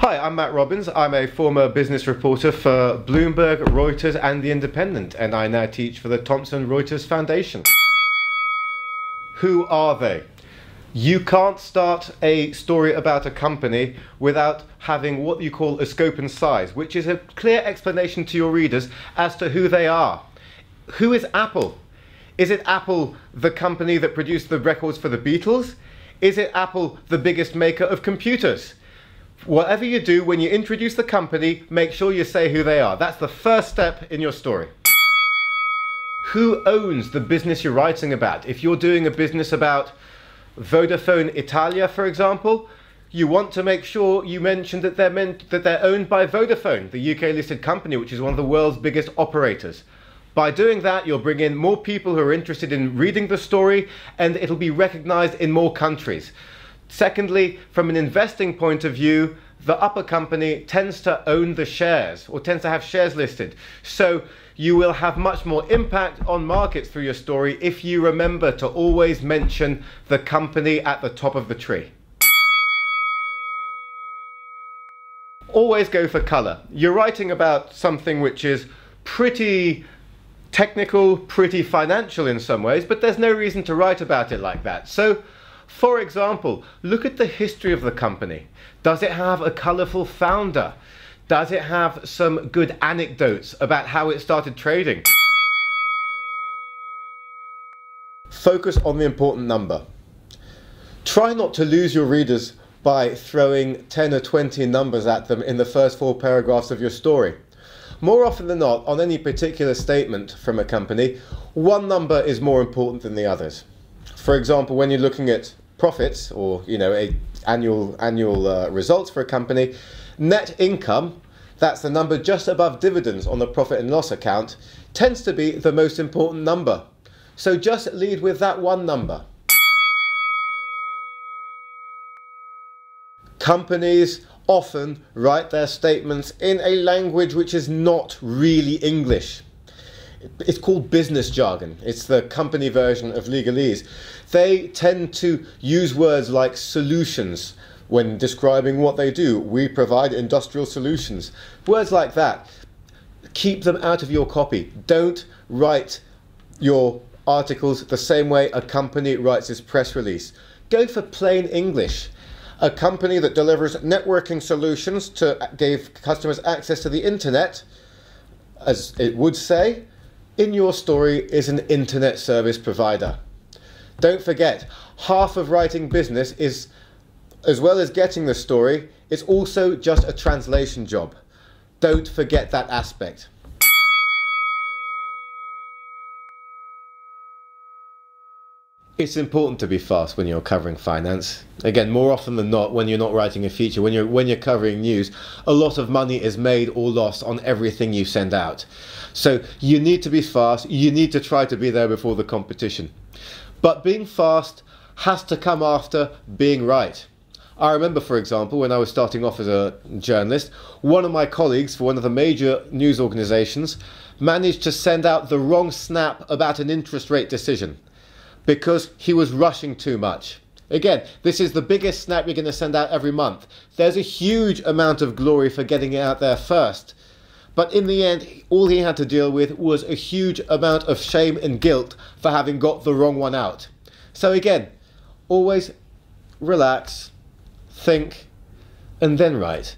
Hi, I'm Matt Robbins. I'm a former business reporter for Bloomberg, Reuters and The Independent, and I now teach for the Thomson Reuters Foundation. Who are they? You can't start a story about a company without having what you call a scope and size, which is a clear explanation to your readers as to who they are. Who is Apple? Is it Apple, the company that produced the records for the Beatles? Is it Apple, the biggest maker of computers? Whatever you do, when you introduce the company, make sure you say who they are. That's the first step in your story. Who owns the business you're writing about? If you're doing a business about Vodafone Italia, for example, you want to make sure you mention that they're owned by Vodafone, the UK listed company, which is one of the world's biggest operators. By doing that, you'll bring in more people who are interested in reading the story, and it'll be recognized in more countries. Secondly, from an investing point of view, the upper company tends to own the shares, or tends to have shares listed. So you will have much more impact on markets through your story if you remember to always mention the company at the top of the tree. Always go for color. You're writing about something which is pretty technical, pretty financial in some ways, but there's no reason to write about it like that. So, for example, look at the history of the company. Does it have a colorful founder? Does it have some good anecdotes about how it started trading? Focus on the important number. Try not to lose your readers by throwing 10 or 20 numbers at them in the first 4 paragraphs of your story. More often than not, on any particular statement from a company, one number is more important than the others. For example, when you're looking at profits or annual results for a company, net income, that's the number just above dividends on the profit and loss account, tends to be the most important number. So just lead with that one number. Companies often write their statements in a language which is not really English. It's called business jargon. It's the company version of legalese. They tend to use words like solutions when describing what they do. We provide industrial solutions. Words like that. Keep them out of your copy. Don't write your articles the same way a company writes its press release. Go for plain English. A company that delivers networking solutions to give customers access to the internet, as it would say, in your story is an internet service provider. Don't forget, half of writing business is, as well as getting the story, it's also just a translation job. Don't forget that aspect. It's important to be fast when you're covering finance. Again, more often than not, when you're not writing a feature, when you're covering news, a lot of money is made or lost on everything you send out. So you need to be fast. You need to try to be there before the competition. But being fast has to come after being right. I remember, for example, when I was starting off as a journalist, one of my colleagues for one of the major news organizations managed to send out the wrong snap about an interest rate decision, because he was rushing too much. Again, this is the biggest snap you're going to send out every month. There's a huge amount of glory for getting it out there first. But in the end, all he had to deal with was a huge amount of shame and guilt for having got the wrong one out. So again, always relax, think, and then write.